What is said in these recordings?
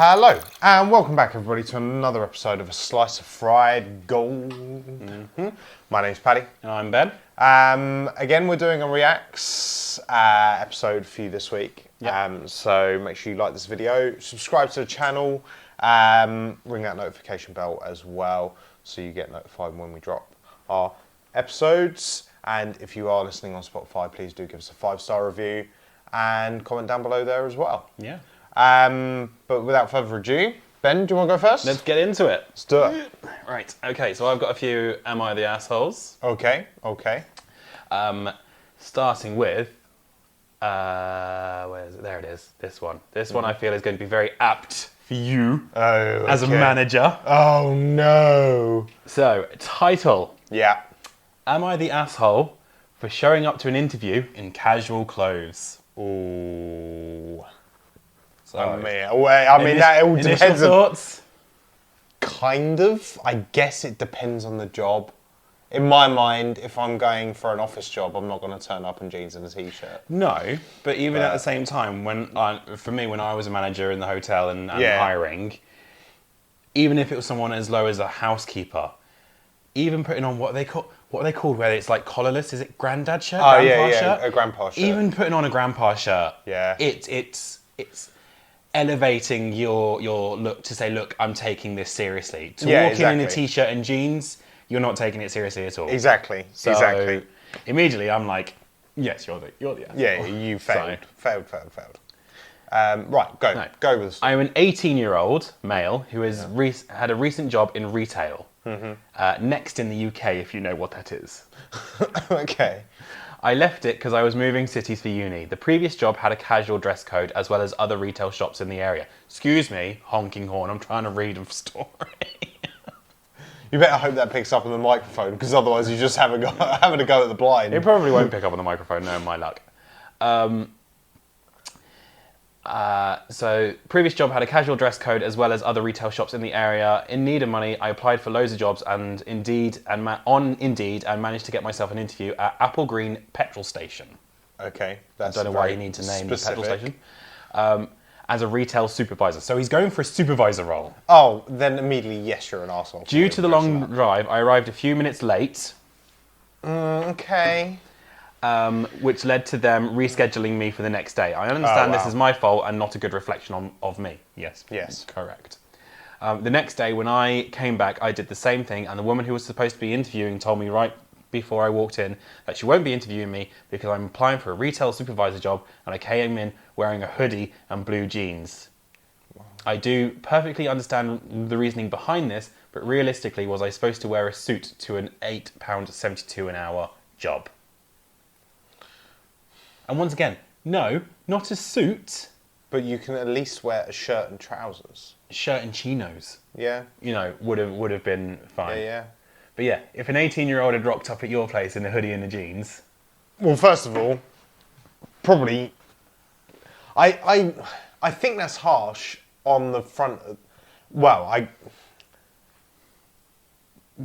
Hello, and welcome back everybody to another episode of A Slice of Fried Gold. My name's Paddy. And I'm Ben. Again, we're doing a Reacts episode for you this week. Yep. So make sure you like this video, subscribe to the channel, ring that notification bell as well so you get notified when we drop our episodes. And if you are listening on Spotify, please do give us a 5-star review and comment down below there as well. Yeah. But without further ado, Ben, do you want to go first? Let's get into it. Let's do it. Right. Okay. So I've got a few Am I the Assholes? Okay. Starting with, where is it? There it is. This one. This one I feel is going to be very apt for you as a manager. Oh no. So, title. Yeah. Am I the asshole for showing up to an interview in casual clothes? Ooh. So, I mean, that all initial depends on... thoughts? Kind of. I guess it depends on the job. In my mind, if I'm going for an office job, I'm not going to turn up in jeans and a t-shirt. No, but even at the same time, when I was a manager in the hotel and hiring, even if it was someone as low as a housekeeper, even putting on what are they called, where it's like collarless, is it granddad shirt? Oh, grandpa shirt? a grandpa shirt. Even putting on a grandpa shirt, it's elevating your look to say, look, I'm taking this seriously. To walk in a t-shirt and jeans, you're not taking it seriously at all. Exactly. So immediately I'm like, yes, you're the asshole. Yeah, you failed. Failed. Right, go. No. Go with the story. I'm an 18-year-old male who has had a recent job in retail. Next in the UK, if you know what that is. Okay. I left it because I was moving cities for uni. The previous job had a casual dress code as well as other retail shops in the area. Excuse me, honking horn, I'm trying to read a story. You better hope that picks up on the microphone, because otherwise you're just having a go at the blind. It probably won't pick up on the microphone, no, my luck. So, previous job had a casual dress code as well as other retail shops in the area. In need of money, I applied for loads of jobs and on Indeed and managed to get myself an interview at Apple Green petrol station. Okay, that's I don't know why you need to name the petrol station. As a retail supervisor. So he's going for a supervisor role. Oh, then immediately, yes, you're an arsehole. Due to the long drive, I arrived a few minutes late. Okay. Which led to them rescheduling me for the next day. I understand this is my fault and not a good reflection of me. Yes. Correct. The next day, when I came back, I did the same thing, and the woman who was supposed to be interviewing told me right before I walked in that she won't be interviewing me because I'm applying for a retail supervisor job, and I came in wearing a hoodie and blue jeans. Wow. I do perfectly understand the reasoning behind this, but realistically, was I supposed to wear a suit to an £8.72 an hour job? And once again, no, not a suit. But you can at least wear a shirt and trousers. Shirt and chinos. Yeah. You know, would have been fine. Yeah. But yeah, if an 18-year-old had rocked up at your place in a hoodie and the jeans... Well, first of all, probably... I think that's harsh on the front of... Well,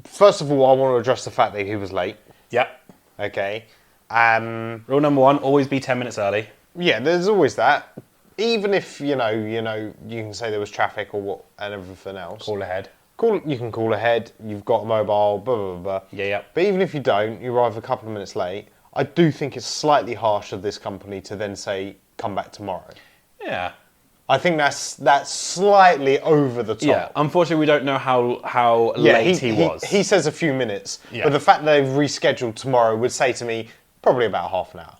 First of all, I want to address the fact that he was late. Yep. Okay. Rule number 1, always be 10 minutes early. Yeah, there's always that. Even if, you can say there was traffic or what and everything else. Call ahead. You can call ahead, you've got a mobile, blah, blah, blah. Yeah. But even if you don't, you arrive a couple of minutes late, I do think it's slightly harsh of this company to then say, come back tomorrow. Yeah. I think that's slightly over the top. Yeah, unfortunately we don't know how late he was. He says a few minutes, but the fact that they've rescheduled tomorrow would say to me, probably about half an hour.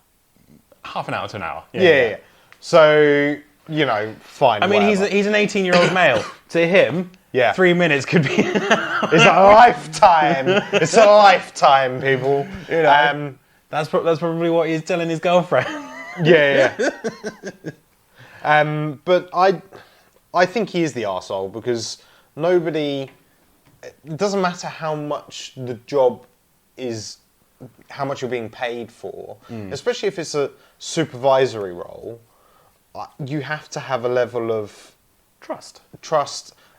Half an hour to an hour. Yeah. So, fine. I mean, he's an 18-year-old male. To him, 3 minutes could be... It's a lifetime. It's a lifetime, people. That's probably what he's telling his girlfriend. Yeah. But I think he is the arsehole because nobody... It doesn't matter how much the job is... How much you're being paid for, especially if it's a supervisory role, you have to have a level of trust,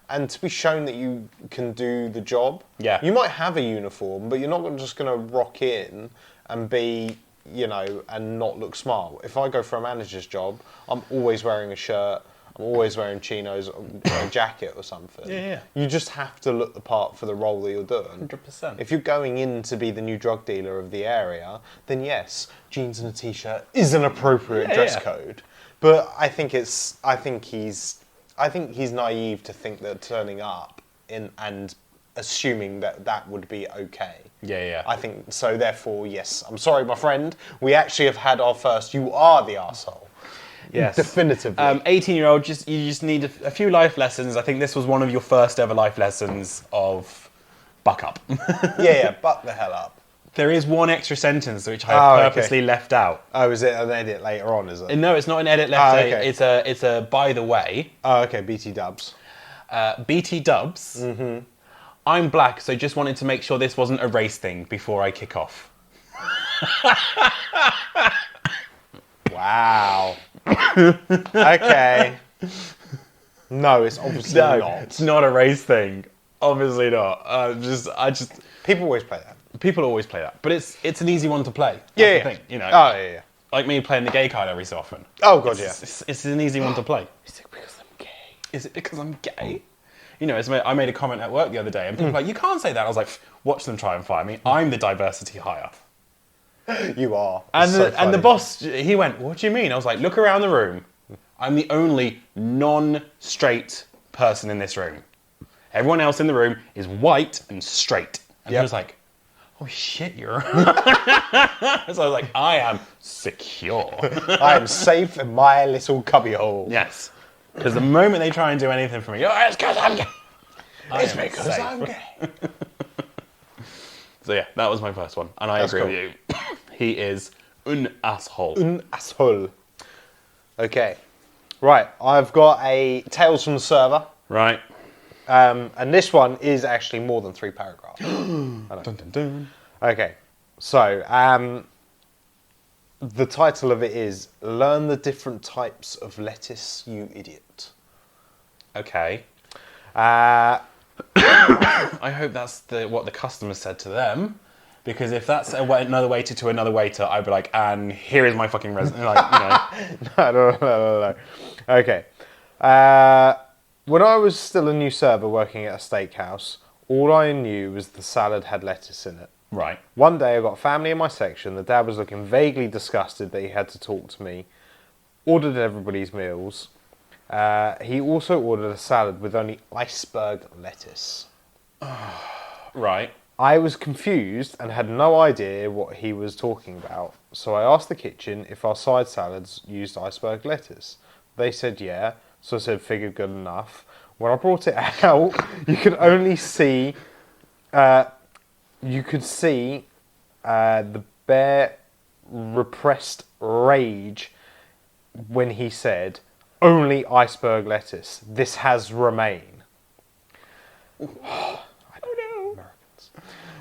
and to be shown that you can do the job. Yeah. You might have a uniform, but you're not just going to rock in and be, and not look smart. If I go for a manager's job, I'm always wearing a shirt. I'm always wearing chinos or a jacket or something. Yeah. You just have to look the part for the role that you're doing. 100%. If you're going in to be the new drug dealer of the area, then yes, jeans and a t-shirt is an appropriate dress code. But I think he's naive to think that turning up and assuming that would be okay. Yeah. I think so. Therefore, yes. I'm sorry, my friend. We actually have had our first. You are the arsehole. Yes. Definitively. 18-year-old, you just need a few life lessons. I think this was one of your first ever life lessons of buck up. yeah, buck the hell up. There is one extra sentence which I purposely left out. Oh, is it an edit later on, is it? No, it's not an edit left out. It's a by the way. Oh, okay, BT dubs. BT dubs. Mm-hmm. I'm black, so just wanted to make sure this wasn't a race thing before I kick off. Wow. Okay. No, it's obviously not. It's not a race thing. Obviously not. People always play that. People always play that, but it's an easy one to play. That's the thing, you know. Oh yeah. Like me playing the gay card every so often. Oh god, It's an easy one to play. Is it because I'm gay? Is it because I'm gay? You know, I made a comment at work the other day, and people were like, "You can't say that." I was like, "Watch them try and fire me. I'm the diversity hire." You are. And the boss, he went, "What do you mean?" I was like, "Look around the room. I'm the only non-straight person in this room. Everyone else in the room is white and straight." And he was like, "Oh shit, you're..." So I was like, "I am secure. I am safe in my little cubbyhole." Yes. Because the moment they try and do anything for me, "Oh, it's because I'm gay." It's because I'm gay. So yeah, that was my first one. And I agree with you. He is an asshole. An asshole. Okay. Right, I've got a Tales from the Server. Right. And this one is actually more than 3 paragraphs. Dun, dun, dun. Okay, so the title of it is Learn the Different Types of Lettuce, You Idiot. Okay. Uh, I hope that's what the customer said to them. Because if that's another waiter to another waiter, I'd be like, and here is my fucking resume. Like, you know. No. Okay. When I was still a new server working at a steakhouse, all I knew was the salad had lettuce in it. Right. One day I got a family in my section. The dad was looking vaguely disgusted that he had to talk to me. Ordered everybody's meals. He also ordered a salad with only iceberg lettuce. Right. I was confused and had no idea what he was talking about. So I asked the kitchen if our side salads used iceberg lettuce. They said yeah. So I said, figured good enough. When I brought it out, you could only see, the bare repressed rage when he said, only iceberg lettuce. This has remain.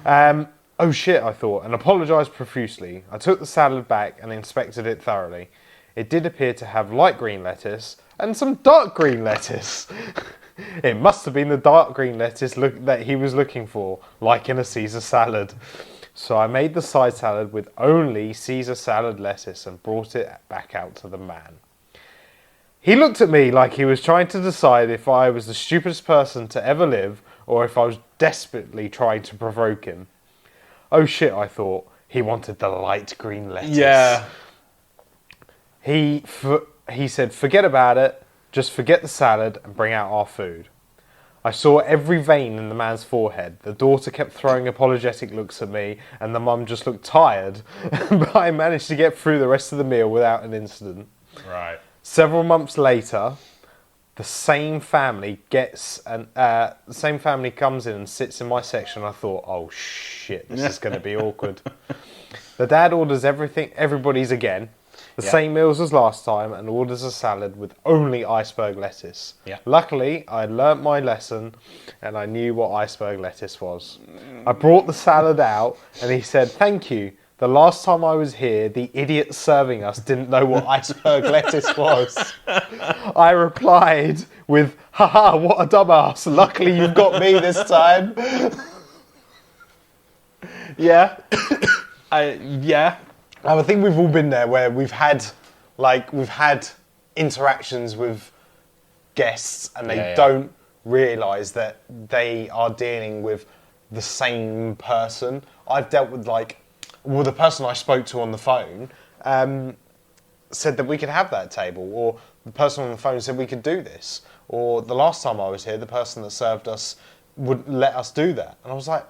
Oh shit, I thought, and apologised profusely. I took the salad back and inspected it thoroughly. It did appear to have light green lettuce and some dark green lettuce. It must have been the dark green lettuce that he was looking for, like in a Caesar salad. So I made the side salad with only Caesar salad lettuce and brought it back out to the man. He looked at me like he was trying to decide if I was the stupidest person to ever live or if I was desperately trying to provoke him. Oh shit, I thought. He wanted the light green lettuce. Yeah. He said, forget about it. Just forget the salad and bring out our food. I saw every vein in the man's forehead. The daughter kept throwing apologetic looks at me and the mum just looked tired. But I managed to get through the rest of the meal without an incident. Right. Several months later, the same family comes in and sits in my section. I thought, oh shit, this is going to be awkward. The dad orders everybody's again, the same meals as last time, and orders a salad with only iceberg lettuce. Yeah. Luckily, I had learnt my lesson and I knew what iceberg lettuce was. I brought the salad out and he said, thank you. The last time I was here, the idiot serving us didn't know what iceberg lettuce was. I replied with, haha, what a dumbass. Luckily you've got me this time. Yeah. I think we've all been there where we've had interactions with guests and they don't realise that they are dealing with the same person. I've dealt with the person I spoke to on the phone said that we could have that table, or the person on the phone said we could do this, or the last time I was here, the person that served us would let us do that, and I was like,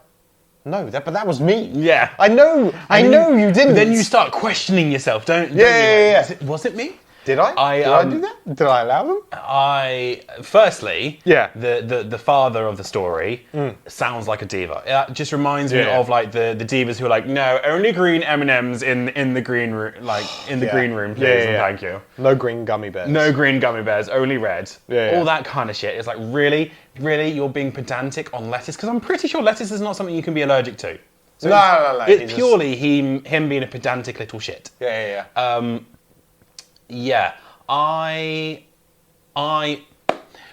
no, but that was me. Yeah, I know you didn't. Then you start questioning yourself, don't you? Yeah. Was it me? Did I? Did I do that? Did I allow them? Firstly, Yeah. the father of the story sounds like a diva. It just reminds me of like the divas who are like, no, only green M&Ms in the green room, green room, please, and thank you. No green gummy bears. No green gummy bears, only red. Yeah. All that kind of shit. It's like, really, you're being pedantic on lettuce? Because I'm pretty sure lettuce is not something you can be allergic to. So no. It's purely him being a pedantic little shit. Yeah. Yeah, I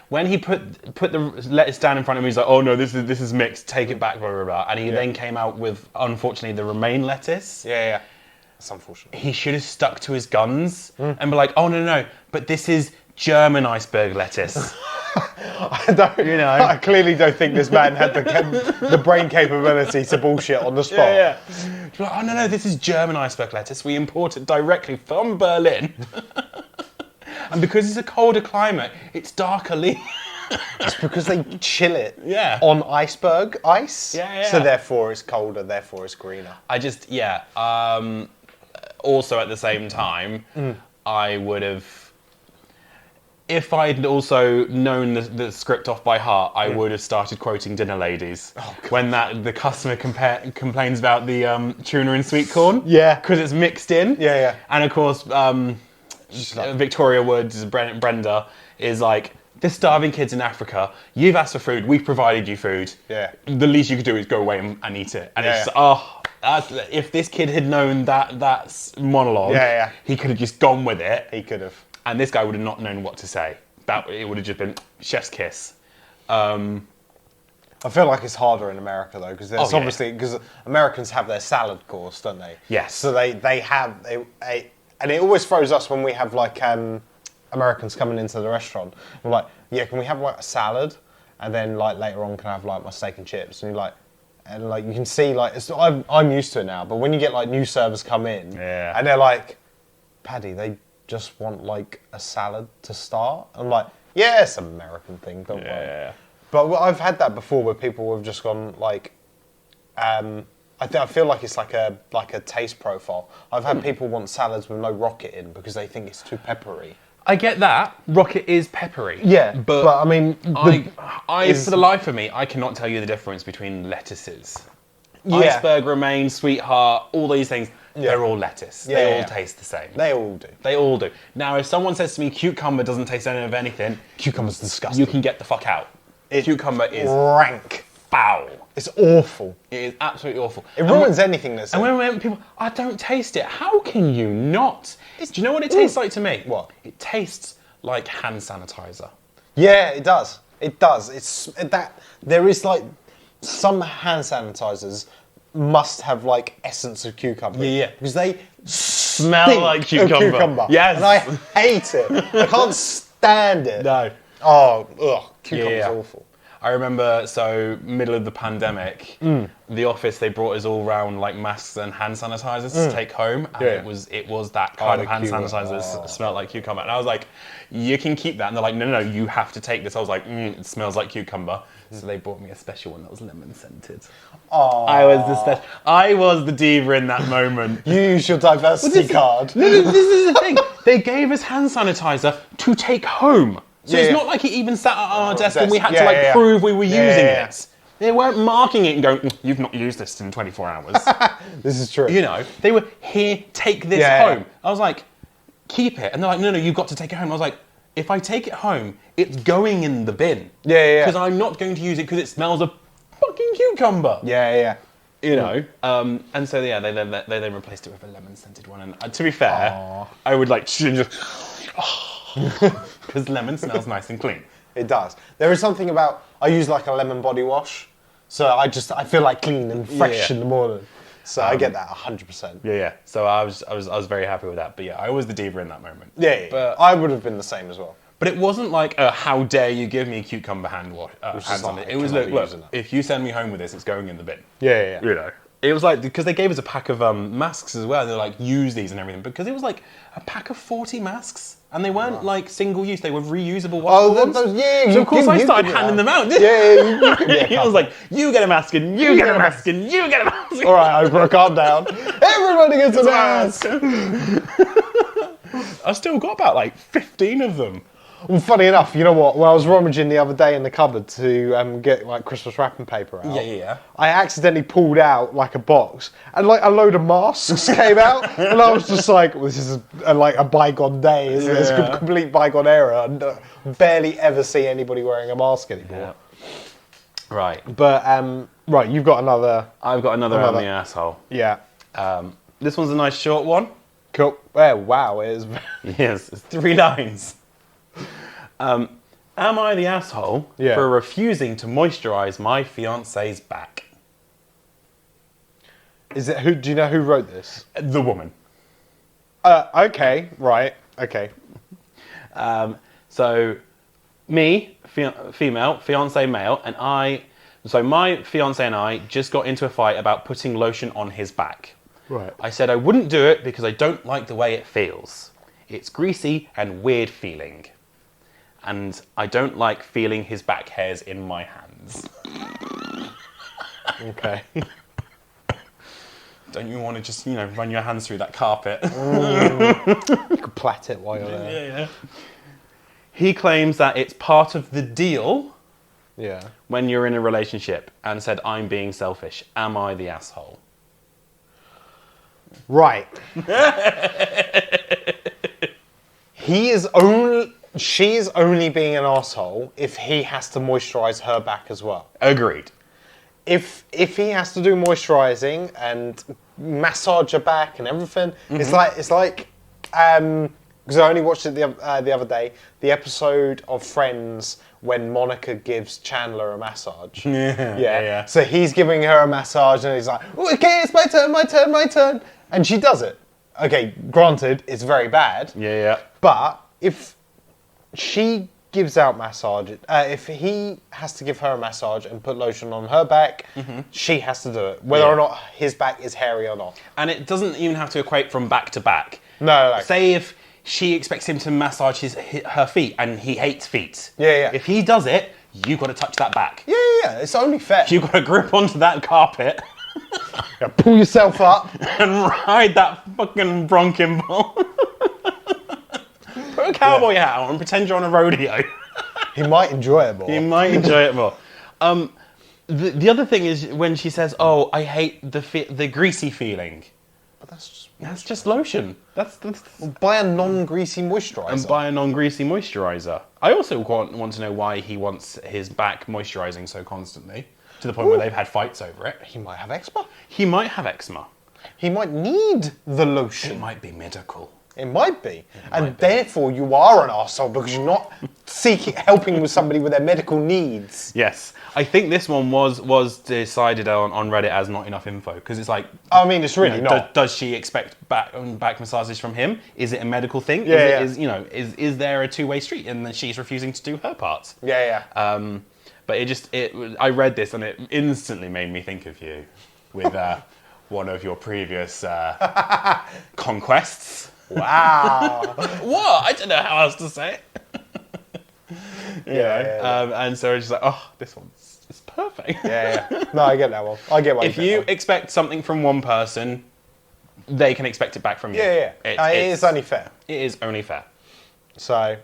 when he put the lettuce down in front of me, he's like, oh no, this is mixed, take it back, blah blah blah, and he then came out with, unfortunately, the romaine lettuce. Yeah. That's unfortunate. He should have stuck to his guns and be like, oh no, but this is German iceberg lettuce. I clearly don't think this man had the brain capability to bullshit on the spot. Yeah. Like, oh no, this is German iceberg lettuce. We import it directly from Berlin. And because it's a colder climate, it's darker leaf. It's because they chill it on iceberg ice. Yeah. So therefore it's colder, therefore it's greener. Also at the same time, I would have, if I'd also known the script off by heart, I would have started quoting Dinner Ladies when the customer complains about the tuna and sweet corn. Yeah. Because it's mixed in. Yeah. And of course, Victoria Woods, Brenda, is like, there's starving kids in Africa. You've asked for food. We've provided you food. Yeah. The least you could do is go away and eat it. And it's if this kid had known that's monologue, he could have just gone with it. He could have. And this guy would have not known what to say. It would have just been chef's kiss. I feel like it's harder in America though, because there's obviously, because Americans have their salad course, don't they? Yes. So they have and it always throws us when we have like Americans coming into the restaurant. We're like, yeah, can we have like a salad, and then like later on can I have like my steak and chips? And you're like, and like you can see like I'm used to it now, but when you get like new servers come in, and they're like, Paddy, they just want like a salad to start. I'm like, yeah, it's an American thing, don't worry. Yeah. But I've had that before where people have just gone like, I feel like it's like a taste profile. I've had people want salads with no rocket in because they think it's too peppery. I get that. Rocket is peppery. Yeah, but I mean, for the life of me, I cannot tell you the difference between lettuces. Iceberg, romaine, sweetheart, all these things. They're all lettuce. They all taste the same. They all do. They all do. Now, if someone says to me cucumber doesn't taste any of anything, cucumber's disgusting. You can get the fuck out. Cucumber is rank. Foul. It's awful. It is absolutely awful. It ruins anything that's. And when people, I don't taste it. How can you not? Do you know what it tastes like to me? What? It tastes like hand sanitizer. Yeah, it does. It does. It's that there is like some hand sanitizers must have like essence of cucumber. Yeah. Because they smell like cucumber. Yes. And I hate it. I can't stand it. No. Oh, ugh. Cucumber's awful. I remember, middle of the pandemic, the office, they brought us all round like masks and hand sanitizers to take home, and it was that kind of hand sanitizers that smelled like cucumber. And I was like, you can keep that. And they're like, no, you have to take this. I was like, it smells like cucumber. So they brought me a special one that was lemon scented. Oh, I was the diva in that moment. You use your diversity card. This is the thing. They gave us hand sanitizer to take home. So it's not like it even sat at our desk and we had to prove we were using it. They weren't marking it and going, you've not used this in 24 hours. This is true. You know, they were, here, take this home. I was like, keep it. And they're like, no, you've got to take it home. I was like, if I take it home, it's going in the bin. Because I'm not going to use it because it smells of fucking cucumber. You know, and so they then replaced it with a lemon scented one. And to be fair, I would like just... Because lemon smells nice and clean. It does. There is something about, I use like a lemon body wash, so I feel like clean and fresh in the morning. So I get that 100%. Yeah. So I was very happy with that. But yeah, I was the diva in that moment. But I would have been the same as well. But it wasn't like a how dare you give me a cucumber hand wash. Hands on it. It was look, if you send me home with this, it's going in the bin. Yeah. You know. It was like, because they gave us a pack of masks as well. They're like, use these and everything. Because it was like a pack of 40 masks. And they weren't like single use, they were reusable washable ones. Yeah. So of course I started handing them out. I was like, you get a mask and you get a mask and you get a mask. All right, Oprah, calm down. Everybody gets a mask. I still got about like 15 of them. Well, funny enough, you know what? When I was rummaging the other day in the cupboard to get like Christmas wrapping paper out, I accidentally pulled out like a box, and like a load of masks came out, and I was just like, well, "This is like a bygone day, isn't it? It's a complete bygone era." And barely ever see anybody wearing a mask anymore. Yeah. Right, but right, you've got another. I've got another on the asshole. Yeah. This one's a nice short one. Cool. Oh, wow, it is. Yes, it's 3 lines. Am I the asshole for refusing to moisturise my fiance's back? Is it who? Do you know who wrote this? The woman. Okay, right, okay. So, me, female, fiance male, and I. So my fiance and I just got into a fight about putting lotion on his back. Right. I said I wouldn't do it because I don't like the way it feels. It's greasy and weird feeling. And I don't like feeling his back hairs in my hands. Okay. Don't you want to just, run your hands through that carpet? You could plait it while you're there. Yeah. He claims that it's part of the deal when you're in a relationship, and said I'm being selfish. Am I the asshole? Right. She is only being an asshole if he has to moisturise her back as well. Agreed. If he has to do moisturising and massage her back and everything, it's like because I only watched it the other day, the episode of Friends when Monica gives Chandler a massage. Yeah. So he's giving her a massage and he's like, oh, okay, it's my turn. And she does it. Okay, granted, it's very bad. Yeah. But if she gives out massage, if he has to give her a massage and put lotion on her back, she has to do it, whether or not his back is hairy or not. And it doesn't even have to equate from back to back. No. Say if she expects him to massage her feet and he hates feet. Yeah. If he does it, you got to touch that back. Yeah. It's only fair. You got to grip onto that carpet. Pull yourself up and ride that fucking bronchium ball. Put a cowboy hat on and pretend you're on a rodeo. He might enjoy it more. The other thing is when she says, "Oh, I hate the greasy feeling." But that's just lotion. That's buy a non-greasy moisturiser. And buy a non-greasy moisturiser. I also want to know why he wants his back moisturising so constantly, to the point where they've had fights over it. He might have eczema. He might have eczema. He might need the lotion. It might be medical. It might be. Therefore you are an arsehole because you're not helping with somebody with their medical needs. Yes. I think this one was decided on Reddit as not enough info, because it's like... I mean, it's really not. Does she expect back massages from him? Is it a medical thing? Yeah. Is there a two-way street and then she's refusing to do her part? Yeah. But I read this and it instantly made me think of you with one of your previous conquests. Wow. What? I don't know how else to say it. Yeah. And so it's just like, oh, this one's perfect. Yeah. No, I get that one. I get one. If you expect something from one person, they can expect it back from you. Yeah. It is only fair. It is only fair. So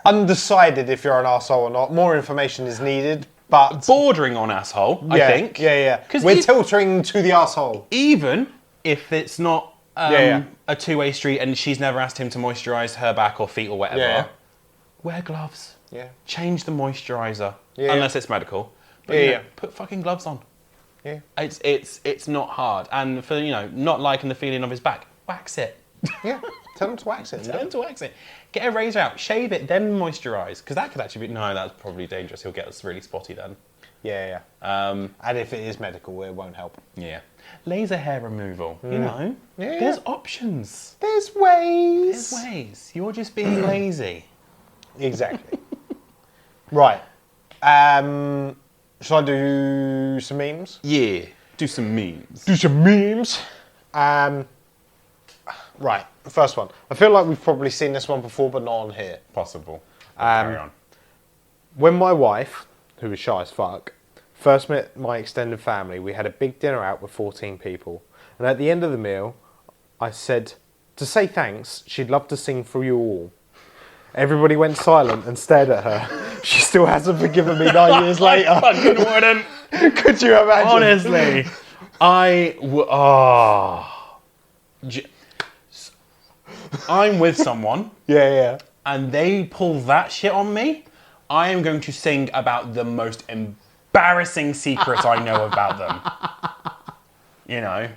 undecided if you're an arsehole or not. More information is needed, but... Bordering on asshole, I think. Yeah. We're tilting to the arsehole. Even if it's not a two-way street and she's never asked him to moisturise her back or feet or whatever, wear gloves. Yeah. Change the moisturiser. Yeah. Unless it's medical. But put fucking gloves on. Yeah. It's not hard. And for, not liking the feeling of his back, wax it. Yeah. Tell him to wax it. Tell him to wax it. Get a razor out, shave it, then moisturise. Because that could actually be... No, that's probably dangerous. He'll get us really spotty then. Yeah. And if it is medical, it won't help. Yeah. laser hair removal. You know, there's options. There's ways. There's ways. You're just being lazy. Exactly. Right. Shall I do some memes? Yeah. Do some memes. Do some memes. Right. First one. I feel like we've probably seen this one before, but not on here. Possible. Carry on. When my wife, who was shy as fuck, first met my extended family, we had a big dinner out with 14 people. And at the end of the meal, I said, to say thanks, she'd love to sing for you all. Everybody went silent and stared at her. She still hasn't forgiven me 9 years later. I fucking wouldn't. Could you imagine? Honestly, I'm with someone. Yeah. And they pull that shit on me, I am going to sing about the most embarrassing secret I know about them. You know,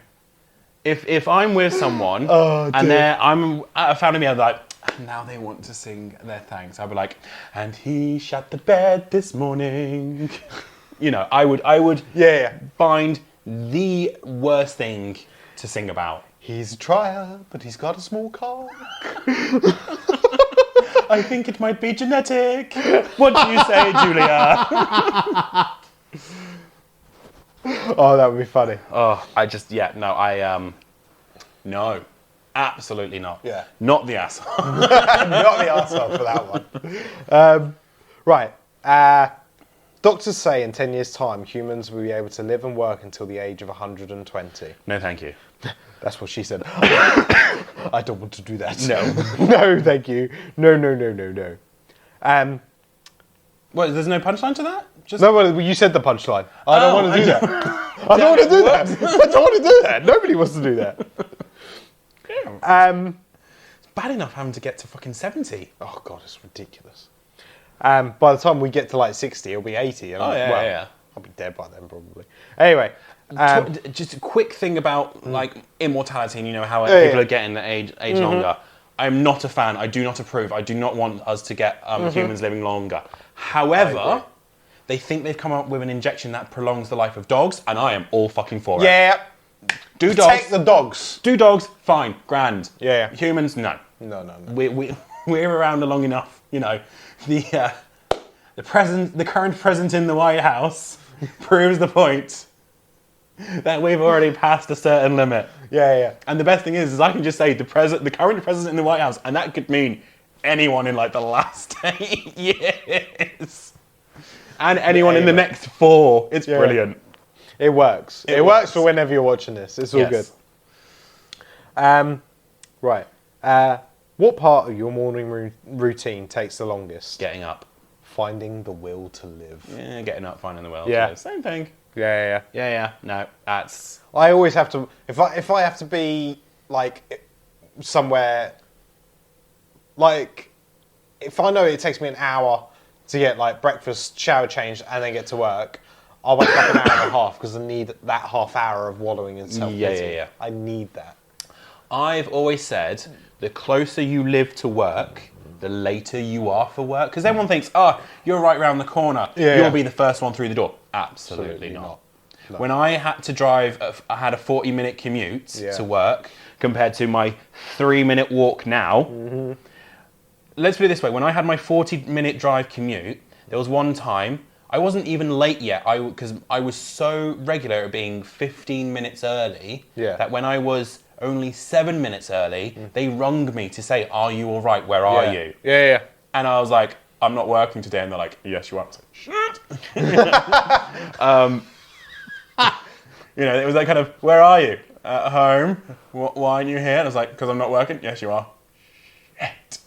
if I'm with someone and I'm at a family meal, like, and now they want to sing their thanks, I'll be like, and he shut the bed this morning. You know, I would find the worst thing to sing about. He's a trier, but he's got a small cock. I think it might be genetic. What do you say, Julia? Oh, that would be funny. Oh, no. Absolutely not. Yeah. Not the asshole. Not the arsehole for that one. Right. Doctors say in 10 years' time, humans will be able to live and work until the age of 120. No, thank you. That's what she said. I don't want to do that. No. No, thank you. No. What, there's no punchline to that? No, well, you said the punchline. I don't want to do that. I don't want to do that. I don't want to do that. Nobody wants to do that. It's bad enough having to get to fucking 70. Oh, God, it's ridiculous. By the time we get to like 60, it'll be 80. And yeah. I'll be dead by then, probably. Anyway. Just a quick thing about like immortality and you know how people are getting the age longer. I'm not a fan. I do not approve. I do not want us to get humans living longer. However, they think they've come up with an injection that prolongs the life of dogs, and I am all fucking for it. Yeah. Do dogs. Take the dogs. Do dogs, fine, grand. Yeah. Humans, no. No. We're around long enough, you know. The current president in the White House proves the point that we've already passed a certain limit. Yeah. And the best thing is I can just say the current president in the White House, and that could mean anyone in like the last 8 years. And anyone in the next 4. It's brilliant. It works. It works for whenever you're watching this. It's all good. Right. What part of your morning routine takes the longest? Getting up. Finding the will to live. Yeah, getting up, finding the will to Yeah. live. Same thing. Yeah. No, that's... I always have to... If I have to be, like, somewhere... Like, if I know it takes me an hour to get, like, breakfast, shower changed, and then get to work, I'll wake up an hour and a half, because I need that half hour of wallowing in self-pity. Yeah. I need that. I've always said, the closer you live to work, the later you are for work. Because everyone thinks, you're right round the corner. You'll be the first one through the door. Absolutely not. No. When I had to drive, I had a 40-minute commute to work compared to my 3-minute walk now. Let's put it this way. When I had my 40-minute drive commute, there was one time, I wasn't even late yet because I was so regular at being 15 minutes early that when I was only 7 minutes early, they rung me to say, are you all right? Where are you? Yeah. And I was like, I'm not working today. And they're like, yes, you are. I was like, shit. You know, it was like kind of, where are you? At home. Why aren't you here? And I was like, because I'm not working. Yes, you are. Shit.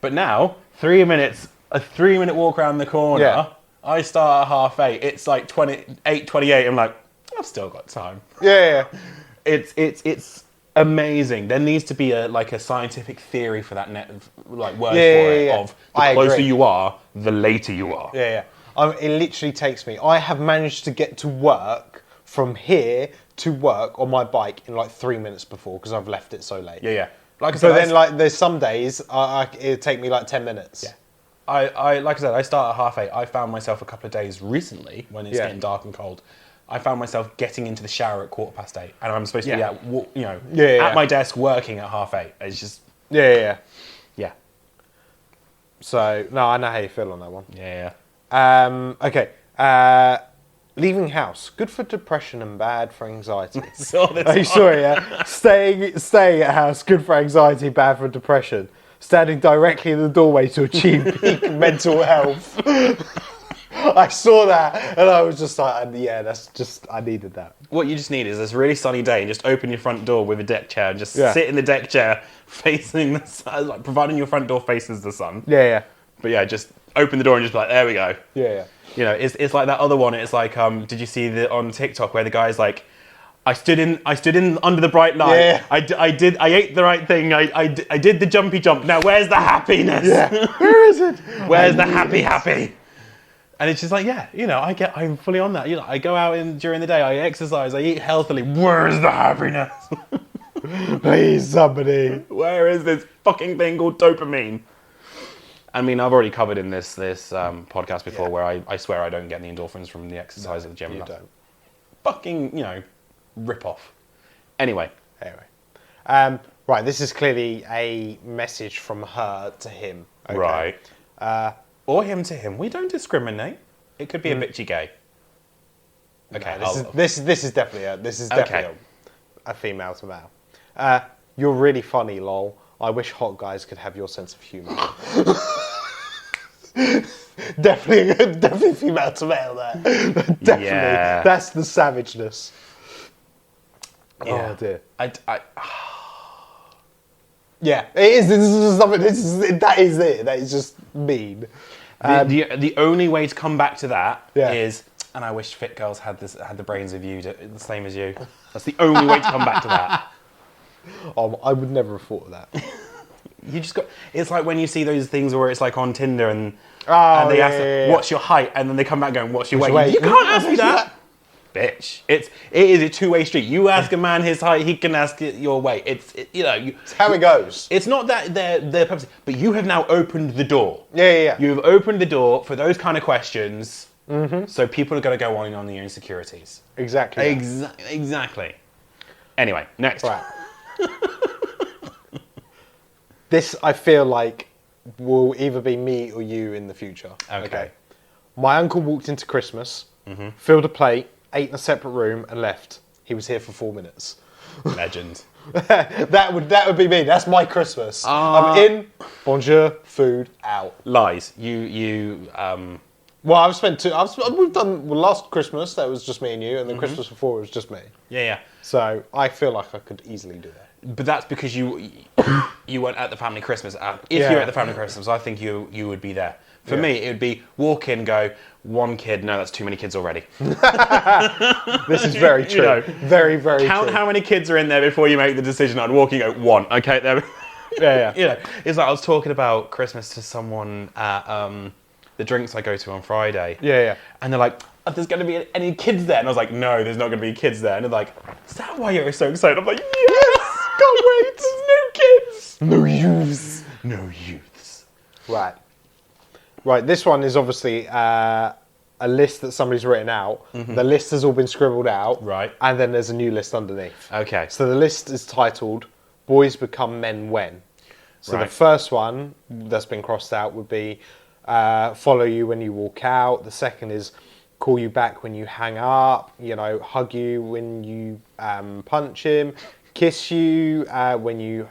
But now, 3 minutes, a 3-minute walk around the corner. Yeah. I start at 8:30. It's like 8:28. I'm like, I've still got time. Yeah. It's amazing. There needs to be a scientific theory for that word for it. Of the closer you are, the later you are. Yeah. It literally takes me. I have managed to get to work from here to work on my bike in like 3 minutes before because I've left it so late. Yeah. Like I said, but then there's some days it'd take me like 10 minutes. Yeah. I like I said, I start at 8:30. I found myself a couple of days recently when it's getting dark and cold. I found myself getting into the shower at 8:15, and I'm supposed to be at, Yeah. at my desk working at 8:30. It's just Yeah. yeah, So, no, I know how you feel on that one. yeah. Okay. Leaving house, good for depression and bad for anxiety. Oh, you saw it, yeah? Staying at house, good for anxiety, bad for depression. Standing directly in the doorway to achieve peak mental health. I saw that and I was just like, I needed that. What you just need is this really sunny day and just open your front door with a deck chair and just sit in the deck chair facing the sun, like providing your front door faces the sun. Yeah. But yeah, just open the door and just be like, there we go. Yeah. You know, it's like that other one. It's like, did you see on TikTok where the guy's like, I stood in under the bright light. Yeah. I ate the right thing. I did the jumpy jump. Now where's the happiness? Yeah. Where is it? Where's the happy? And it's just like, I'm fully on that. You know, I go out during the day, I exercise, I eat healthily. Where's the happiness? Please, somebody. Where is this fucking thing called dopamine? I mean, I've already covered in this podcast before where I swear I don't get the endorphins from the exercise at the gym. You don't. Fucking, rip off. Anyway. Right, this is clearly a message from her to him. Okay? Right. Or him to him. We don't discriminate. It could be a bitchy gay. Okay. No, this is definitely a female to male. You're really funny, lol. I wish hot guys could have your sense of humour. definitely female to male there. Definitely. Yeah. That's the savageness. Yeah. Oh dear. Yeah, it is. This is something. That is it. That is just mean. The only way to come back to that is, Yeah. and I wish fit girls had the brains of you, the same as you. That's the only way to come back to that. Oh, I would never have thought of that. You just got. It's like when you see those things where it's like on Tinder and they ask, "What's your height?" and then they come back going, "What's your weight?" You can't ask me that, bitch. It is a two-way street. You ask a man his height, he can ask your weight. It's how it goes. It's not that they're purpose, but you have now opened the door. Yeah. You've opened the door for those kind of questions. Mm-hmm. So people are going to go on the insecurities. Exactly. Exactly. Anyway, next. Right. This, I feel like, will either be me or you in the future. Okay. My uncle walked into Christmas, filled a plate, ate in a separate room, and left. He was here for 4 minutes. Legend. that would be me. That's my Christmas. I'm in, bonjour, food, out. Lies. Well, we've done last Christmas. That was just me and you, and then Christmas before it was just me. Yeah. So I feel like I could easily do that. But that's because you weren't at the family Christmas. If you're at the family Christmas, I think you would be there. For me, it would be walk in, go, one kid. No, that's too many kids already. This is very true. Very, very count true. how many kids are in there before you make the decision. I'd walk in and go, one. Okay, there. Yeah. It's like I was talking about Christmas to someone at the drinks I go to on Friday. Yeah. And they're like, "Are there's going to be any kids there?" And I was like, "No, there's not going to be kids there." And they're like, "Is that why you're so excited?" I'm like, "Yes! Can't wait! There's no kids! No youths. No youths." Right, this one is obviously a list that somebody's written out. The list has all been scribbled out. Right. And then there's a new list underneath. Okay. So the list is titled, Boys Become Men When. So Right. the first one that's been crossed out would be follow you when you walk out. The second is call you back when you hang up, hug you when you punch him, kiss you when you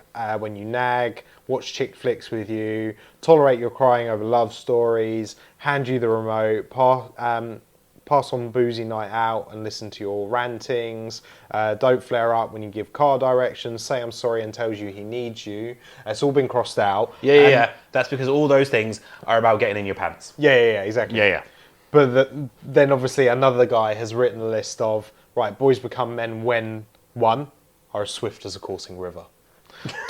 nag, watch chick flicks with you, tolerate your crying over love stories, hand you the remote, pass on boozy night out and listen to your rantings, don't flare up when you give car directions, say I'm sorry and tells you he needs you. It's all been crossed out. Yeah. That's because all those things are about getting in your pants. Yeah, exactly. Yeah. But then obviously another guy has written a list of, right, boys become men when, 1, are as swift as a coursing river.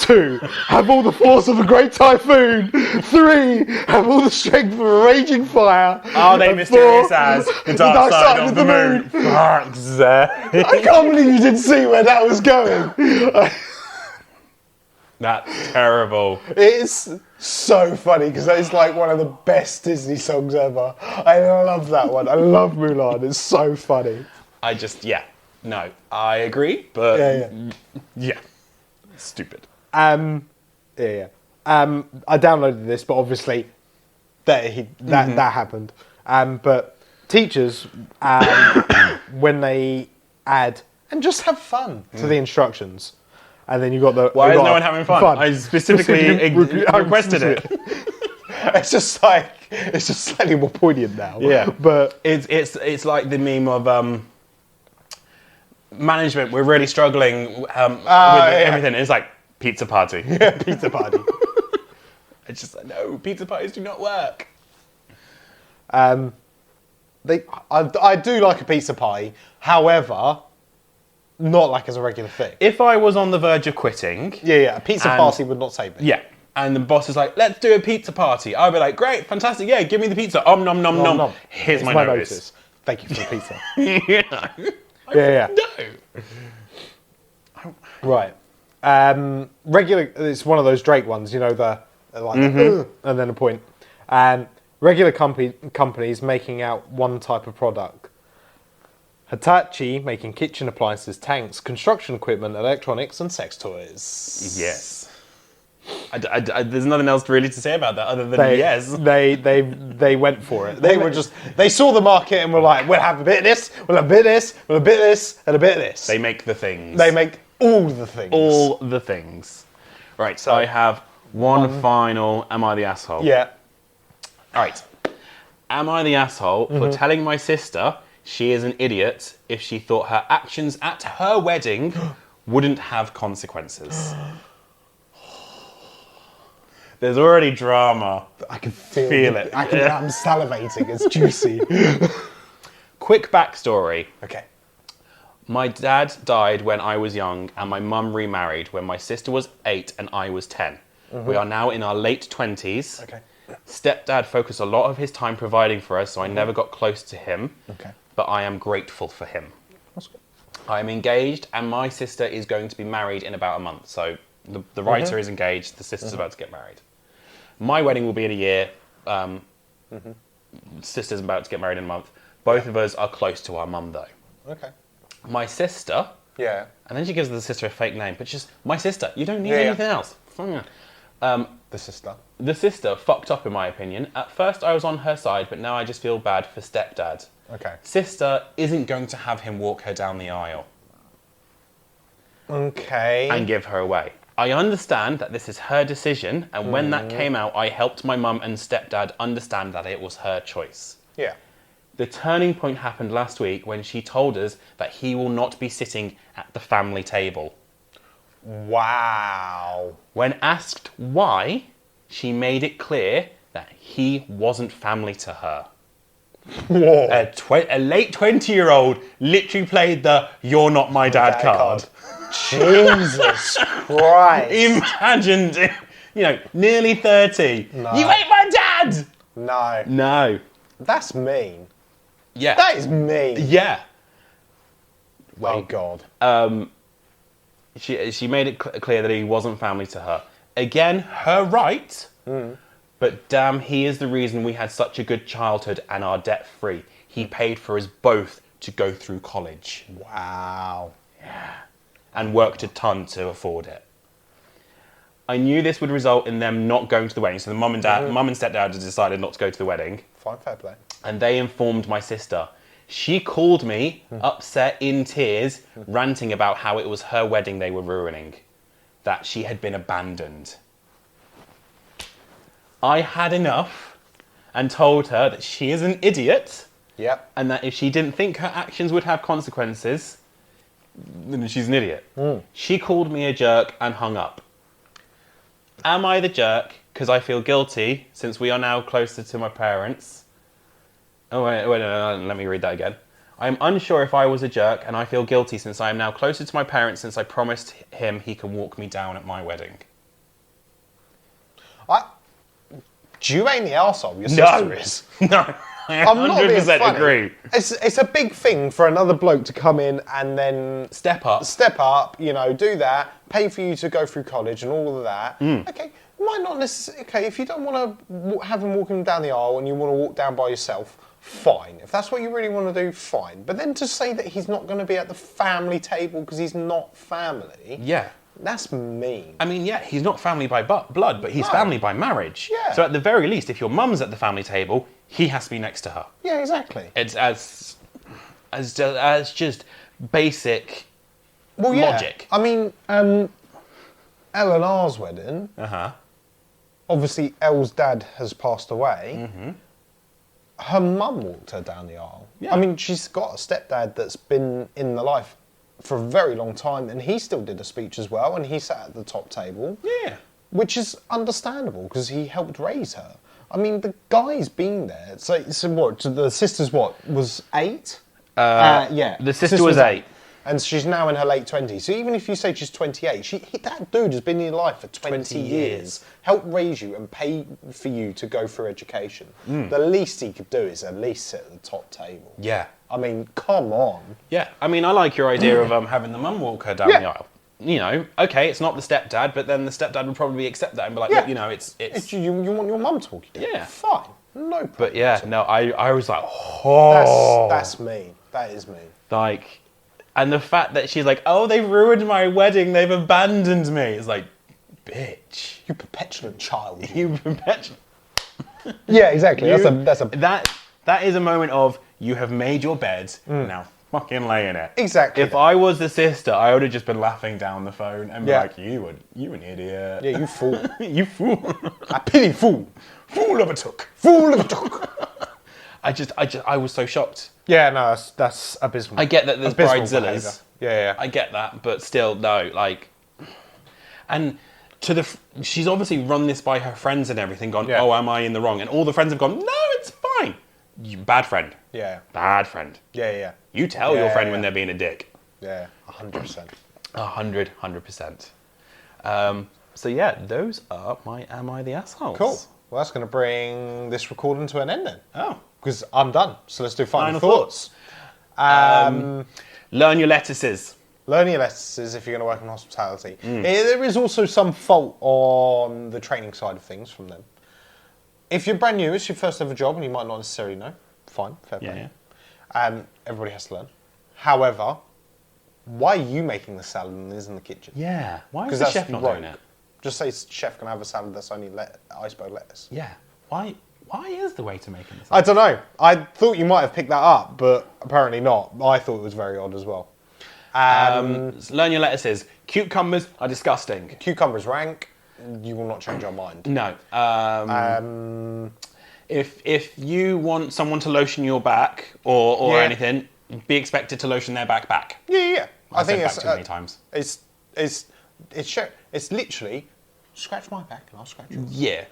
2, have all the force of a great typhoon. 3, have all the strength of a raging fire. Are they And mysterious 4, as the dark side of the moon? I can't believe you didn't see where that was going. That's terrible. It's so funny because it's like one of the best Disney songs ever. I love that one. I love Mulan. It's so funny. No, I agree, but yeah. Stupid. I downloaded this, but obviously that happened. But teachers, when they add and just have fun to the instructions, and then you got the why is no one having fun? I specifically requested it. It's just slightly more poignant now. Yeah, but it's like the meme of management. We're really struggling with everything. It's like pizza party. Yeah, pizza party. It's just like, no, pizza parties do not work. I do like a pizza party, however, not like as a regular thing. If I was on the verge of quitting, a pizza party would not save me. Yeah, and the boss is like, let's do a pizza party. I'd be like, great, fantastic, yeah, give me the pizza. Nom nom nom. Here's my notice. Thank you for the pizza. No. Right. Regular. It's one of those Drake ones, you know, and then a point. Regular companies making out one type of product. Hitachi making kitchen appliances, tanks, construction equipment, electronics, and sex toys. Yes. There's nothing else really to say about that other than yes. They went for it. They saw the market and were like, we'll have a bit of this, we'll have a bit of this, we'll have a bit of this, and a bit of this. They make the things. They make all the things. All the things. Right, so I have one final Am I the Asshole? Yeah. Alright. Am I the asshole for telling my sister she is an idiot if she thought her actions at her wedding wouldn't have consequences? There's already drama. I can feel it. I'm salivating. It's juicy. Quick backstory. Okay. My dad died when I was young, and my mum remarried when my sister was 8 and I was 10. We are now in our late 20s. Okay. Stepdad focused a lot of his time providing for us, so I never got close to him. Okay. But I am grateful for him. That's good. I am engaged, and my sister is going to be married in about a month. So the writer is engaged, the sister's about to get married. My wedding will be in a year. Sister's about to get married in a month. Both of us are close to our mum, though. Okay. My sister... Yeah. And then she gives the sister a fake name, but just, my sister, you don't need anything else. The sister. The sister fucked up, in my opinion. At first, I was on her side, but now I just feel bad for stepdad. Okay. Sister isn't going to have him walk her down the aisle. Okay. And give her away. I understand that this is her decision, and when that came out, I helped my mum and stepdad understand that it was her choice. Yeah. The turning point happened last week when she told us that he will not be sitting at the family table. Wow. When asked why, she made it clear that he wasn't family to her. Whoa. A late 20-year-old literally played the "you're not my dad" card. Jesus Christ. Imagine, nearly 30. No. You ain't my dad! No. No. That's mean. Yeah. That is mean. Yeah. Wait. Oh, God. She made it clear that he wasn't family to her. Again, her right. But damn, he is the reason we had such a good childhood and are debt-free. He paid for us both to go through college. Wow. Yeah. And worked a ton to afford it. I knew this would result in them not going to the wedding. So the mum and stepdad had decided not to go to the wedding. Fine, fair play. And they informed my sister. She called me, upset, in tears, ranting about how it was her wedding they were ruining. That she had been abandoned. I had enough and told her that she is an idiot. Yep. And that if she didn't think her actions would have consequences, then she's an idiot. She called me a jerk and hung up. Am I the jerk because I feel guilty since we are now closer to my parents? Oh, wait, no, let me read that again. I am unsure if I was a jerk and I feel guilty since I am now closer to my parents since I promised him he can walk me down at my wedding. You ain't the arsehole, your sister is. No. I'm not 100% agree. It's a big thing for another bloke to come in and then Step up, do that, pay for you to go through college and all of that. Okay, might not necessarily. Okay, if you don't want to have him walking down the aisle and you want to walk down by yourself, fine. If that's what you really want to do, fine. But then to say that he's not going to be at the family table because he's not family... Yeah. That's mean. I mean, yeah, he's not family by blood, but he's family by marriage. Yeah. So at the very least, if your mum's at the family table, he has to be next to her. Yeah, exactly. It's as just basic logic. I mean, Elle and R's wedding, obviously Elle's dad has passed away. Her mum walked her down the aisle. Yeah. I mean, she's got a stepdad that's been in the life for a very long time, and he still did a speech as well, and he sat at the top table. Yeah. Which is understandable, because he helped raise her. I mean, the guy's been there. So what, the sister's what, was 8? Yeah. The sister was 8. And she's now in her late 20s. So even if you say she's 28, that dude has been in your life for 20 years. Helped raise you and pay for you to go through education. The least he could do is at least sit at the top table. Yeah. I mean, come on. Yeah. I mean, I like your idea of having the mum walk her down the aisle. You know, okay, it's not the stepdad, but then the stepdad would probably accept that and be like, look, you know, it's... You want your mum to walk you down? Yeah. Fine. No problem. But yeah, no, I was like, oh. That's mean. That is mean. Like... And the fact that she's like, oh, they've ruined my wedding, they've abandoned me. It's like, bitch. You petulant child. You petulant. Yeah, exactly. That is a moment of, you have made your bed, now fucking lay in it. Exactly. If I was the sister, I would have just been laughing down the phone and be like, you an idiot. Yeah, you fool. You fool. A pity fool. Fool of a took. Fool of a took. I was so shocked. Yeah, no, that's abysmal. I get that there's bridezillas. Yeah. I get that, but still, no, like... And she's obviously run this by her friends and everything, gone, oh, am I in the wrong? And all the friends have gone, no, it's fine. You bad friend. Yeah. Bad friend. Yeah. You tell your friend when they're being a dick. Yeah, 100%. 100%. So yeah, those are my Am I the Assholes? Cool. Well, that's going to bring this recording to an end then. Oh. Because I'm done. So let's do final thoughts. Learn your lettuces. Learn your lettuces if you're going to work in hospitality. There is also some fault on the training side of things from them. If you're brand new, it's your first ever job and you might not necessarily know. Fine, fair play. Yeah. Everybody has to learn. However, why are you making the salad and is in the kitchen? Yeah. Why is the chef not doing it? Just say chef can have a salad that's only iceberg lettuce. Yeah. Why is the waiter making this? I don't know. I thought you might have picked that up, but apparently not. I thought it was very odd as well. Learn your lettuces. Cucumbers are disgusting. Cucumbers rank. You will not change our mind. No. If you want someone to lotion your back or anything, be expected to lotion their back. Yeah. I think it's too many times. It's literally scratch my back and I'll scratch yours. Yeah.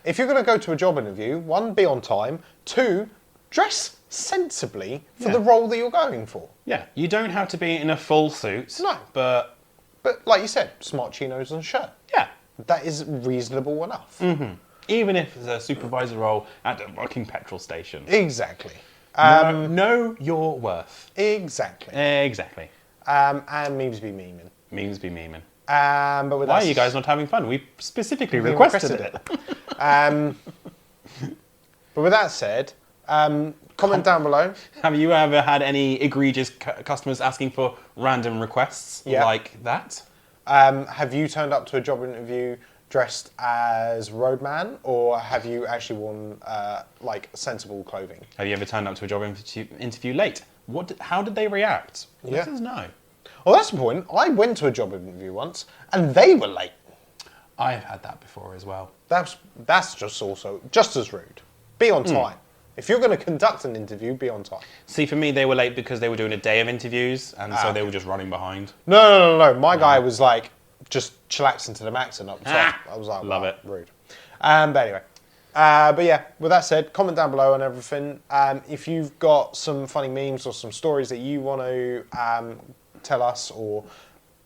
If you're going to go to a job interview, 1, be on time. 2, dress sensibly for the role that you're going for. Yeah, you don't have to be in a full suit. No. But like you said, smart chinos and a shirt. Yeah. That is reasonable enough. Mm-hmm. Even if it's a supervisor role at a fucking petrol station. Exactly. Know your worth. Exactly. And memes be memeing. Memes be memeing. But why are you guys not having fun? We specifically requested it. But with that said, comment down below. Have you ever had any egregious customers asking for random requests like that? Have you turned up to a job interview dressed as Roadman, or have you actually worn sensible clothing? Have you ever turned up to a job interview late? How did they react? Let us know. Well, that's the point. I went to a job interview once, and they were late. I've had that before as well. That's just as rude. Be on time. If you're going to conduct an interview, be on time. See, for me, they were late because they were doing a day of interviews, and so they were just running behind. No. My guy was just chillaxing to the max and up the top. I was like, love it. Rude. But anyway. But yeah, with that said, comment down below on everything. If you've got some funny memes or some stories that you want to tell us or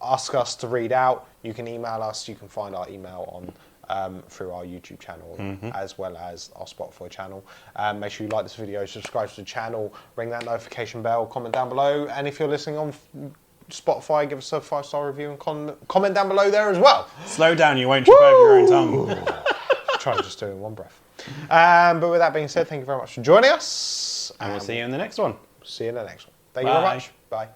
ask us to read out, you can email us. You can find our email on through our YouTube channel as well as our Spotify channel. Make sure you like this video, subscribe to the channel, ring that notification bell, comment down below, and if you're listening on Spotify, give us a 5-star review and comment down below there as well. Slow down, you won't trip over your own tongue. Try and just do it in one breath. But with that being said, thank you very much for joining us. And we'll see you in the next one. See you in the next one. Thank you very much. Bye.